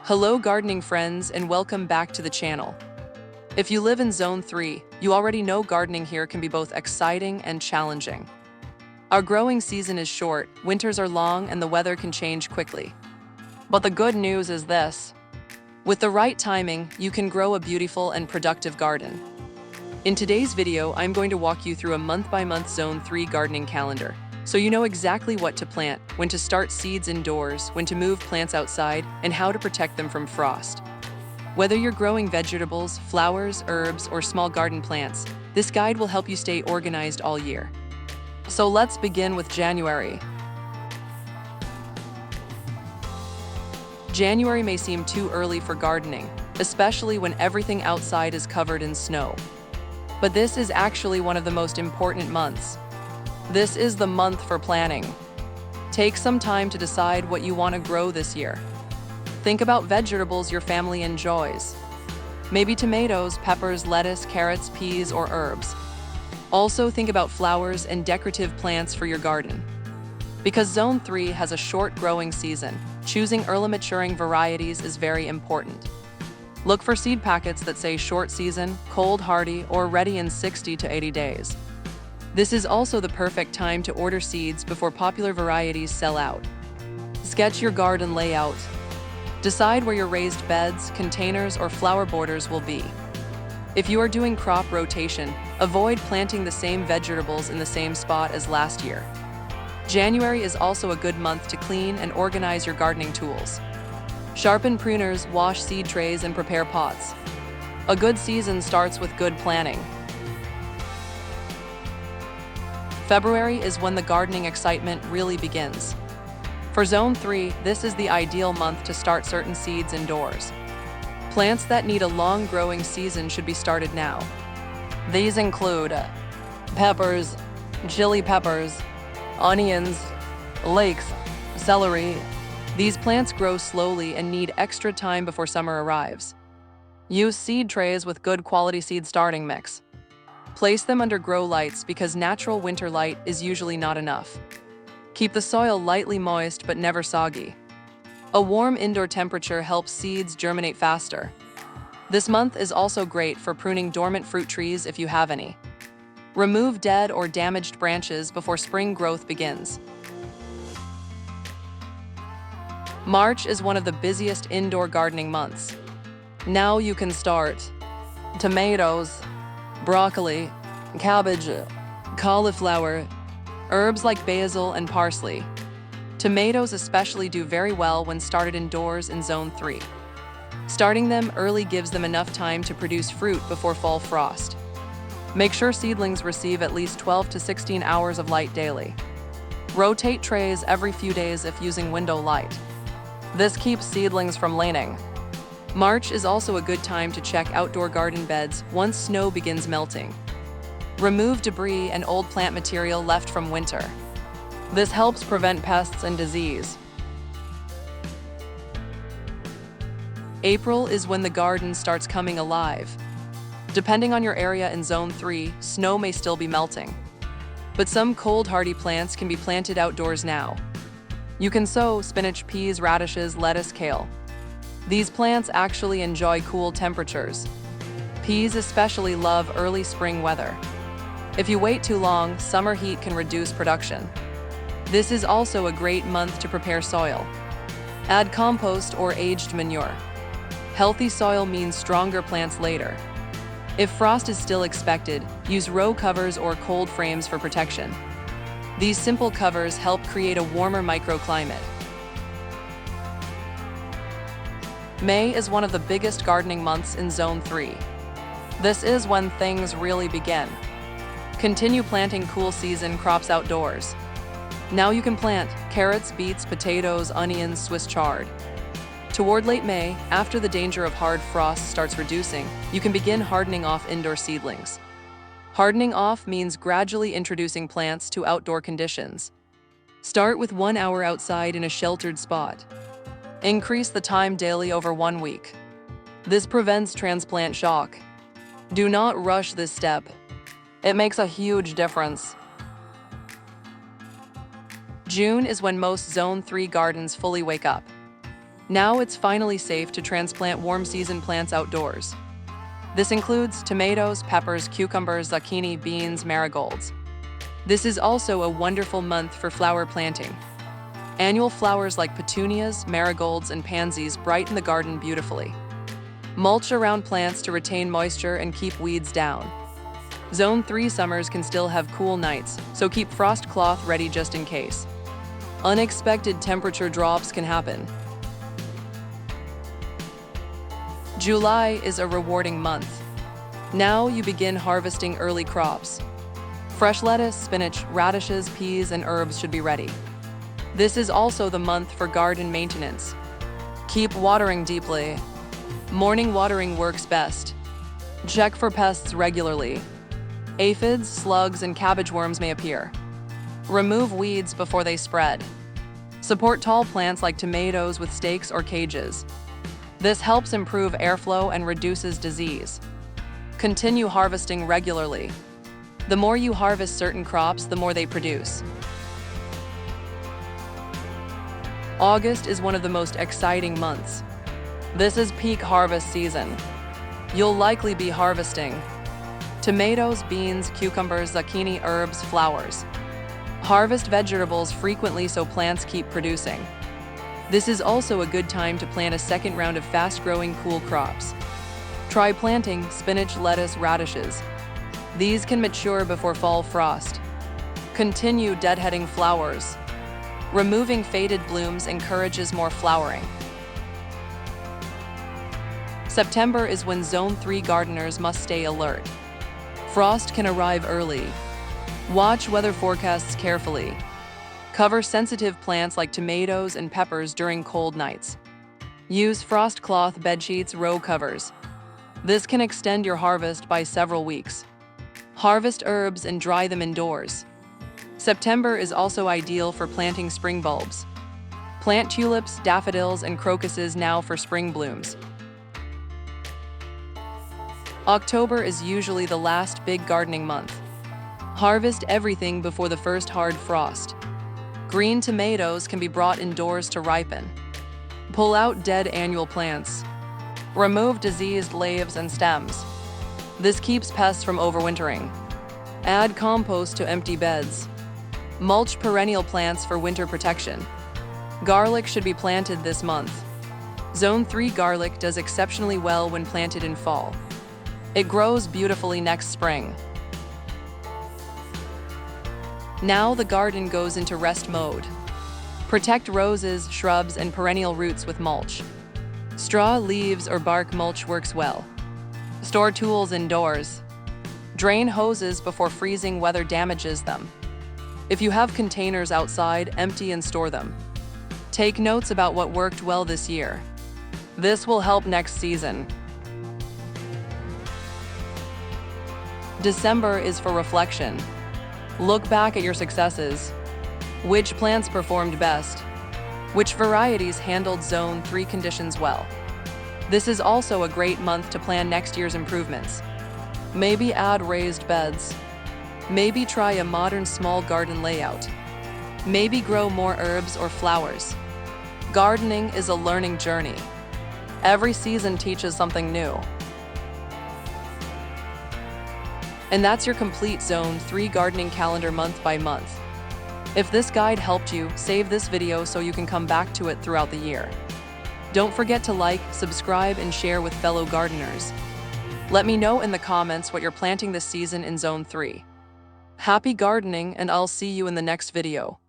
Hello gardening friends and welcome back to the channel. If you live in Zone 3, you already know gardening here can be both exciting and challenging. Our growing season is short, winters are long, and the weather can change quickly. But the good news is this. With the right timing, you can grow a beautiful and productive garden. In today's video, I'm going to walk you through a month-by-month Zone 3 gardening calendar, so you know exactly what to plant, when to start seeds indoors, when to move plants outside, and how to protect them from frost. Whether you're growing vegetables, flowers, herbs, or small garden plants, this guide will help you stay organized all year. So let's begin with January. January may seem too early for gardening, especially when everything outside is covered in snow. But this is actually one of the most important months. This is the month for planning. Take some time to decide what you want to grow this year. Think about vegetables your family enjoys. Maybe tomatoes, peppers, lettuce, carrots, peas, or herbs. Also think about flowers and decorative plants for your garden. Because Zone 3 has a short growing season, choosing early maturing varieties is very important. Look for seed packets that say short season, cold hardy, or ready in 60 to 80 days. This is also the perfect time to order seeds before popular varieties sell out. Sketch your garden layout. Decide where your raised beds, containers, or flower borders will be. If you are doing crop rotation, avoid planting the same vegetables in the same spot as last year. January is also a good month to clean and organize your gardening tools. Sharpen pruners, wash seed trays, and prepare pots. A good season starts with good planning. February is when the gardening excitement really begins. For Zone 3, this is the ideal month to start certain seeds indoors. Plants that need a long growing season should be started now. These include peppers, chili peppers, onions, leeks, celery. These plants grow slowly and need extra time before summer arrives. Use seed trays with good quality seed starting mix. Place them under grow lights because natural winter light is usually not enough. Keep the soil lightly moist but never soggy. A warm indoor temperature helps seeds germinate faster. This month is also great for pruning dormant fruit trees if you have any. Remove dead or damaged branches before spring growth begins. March is one of the busiest indoor gardening months. Now you can start tomatoes, broccoli, cabbage, cauliflower, herbs like basil and parsley. Tomatoes especially do very well when started indoors in Zone 3. Starting them early gives them enough time to produce fruit before fall frost. Make sure seedlings receive at least 12 to 16 hours of light daily. Rotate trays every few days if using window light. This keeps seedlings from laning. March is also a good time to check outdoor garden beds once snow begins melting. Remove debris and old plant material left from winter. This helps prevent pests and disease. April is when the garden starts coming alive. Depending on your area in Zone 3, snow may still be melting. But some cold hardy plants can be planted outdoors now. You can sow spinach, peas, radishes, lettuce, kale. These plants actually enjoy cool temperatures. Peas especially love early spring weather. If you wait too long, summer heat can reduce production. This is also a great month to prepare soil. Add compost or aged manure. Healthy soil means stronger plants later. If frost is still expected, use row covers or cold frames for protection. These simple covers help create a warmer microclimate. May is one of the biggest gardening months in Zone 3. This is when things really begin. Continue planting cool season crops outdoors. Now you can plant carrots, beets, potatoes, onions, Swiss chard. Toward late May, after the danger of hard frost starts reducing, you can begin hardening off indoor seedlings. Hardening off means gradually introducing plants to outdoor conditions. Start with 1 hour outside in a sheltered spot. Increase the time daily over 1 week. This prevents transplant shock. Do not rush this step. It makes a huge difference. June is when most Zone 3 gardens fully wake up. Now it's finally safe to transplant warm season plants outdoors. This includes tomatoes, peppers, cucumbers, zucchini, beans, marigolds. This is also a wonderful month for flower planting. Annual flowers like petunias, marigolds, and pansies brighten the garden beautifully. Mulch around plants to retain moisture and keep weeds down. Zone 3 summers can still have cool nights, so keep frost cloth ready just in case. Unexpected temperature drops can happen. July is a rewarding month. Now you begin harvesting early crops. Fresh lettuce, spinach, radishes, peas, and herbs should be ready. This is also the month for garden maintenance. Keep watering deeply. Morning watering works best. Check for pests regularly. Aphids, slugs, and cabbage worms may appear. Remove weeds before they spread. Support tall plants like tomatoes with stakes or cages. This helps improve airflow and reduces disease. Continue harvesting regularly. The more you harvest certain crops, the more they produce. August is one of the most exciting months. This is peak harvest season. You'll likely be harvesting tomatoes, beans, cucumbers, zucchini, herbs, flowers. Harvest vegetables frequently so plants keep producing. This is also a good time to plant a second round of fast-growing cool crops. Try planting spinach, lettuce, radishes. These can mature before fall frost. Continue deadheading flowers. Removing faded blooms encourages more flowering. September is when Zone 3 gardeners must stay alert. Frost can arrive early. Watch weather forecasts carefully. Cover sensitive plants like tomatoes and peppers during cold nights. Use frost cloth bedsheets, row covers. This can extend your harvest by several weeks. Harvest herbs and dry them indoors. September is also ideal for planting spring bulbs. Plant tulips, daffodils, and crocuses now for spring blooms. October is usually the last big gardening month. Harvest everything before the first hard frost. Green tomatoes can be brought indoors to ripen. Pull out dead annual plants. Remove diseased leaves and stems. This keeps pests from overwintering. Add compost to empty beds. Mulch perennial plants for winter protection. Garlic should be planted this month. Zone 3 garlic does exceptionally well when planted in fall. It grows beautifully next spring. Now the garden goes into rest mode. Protect roses, shrubs, and perennial roots with mulch. Straw, leaves, or bark mulch works well. Store tools indoors. Drain hoses before freezing weather damages them. If you have containers outside, empty and store them. Take notes about what worked well this year. This will help next season. December is for reflection. Look back at your successes. Which plants performed best? Which varieties handled Zone 3 conditions well? This is also a great month to plan next year's improvements. Maybe add raised beds. Maybe try a modern small garden layout. Maybe grow more herbs or flowers. Gardening is a learning journey. Every season teaches something new. And that's your complete Zone 3 gardening calendar month by month. If this guide helped you, save this video so you can come back to it throughout the year. Don't forget to like, subscribe, and share with fellow gardeners. Let me know in the comments what you're planting this season in Zone 3. Happy gardening, and I'll see you in the next video.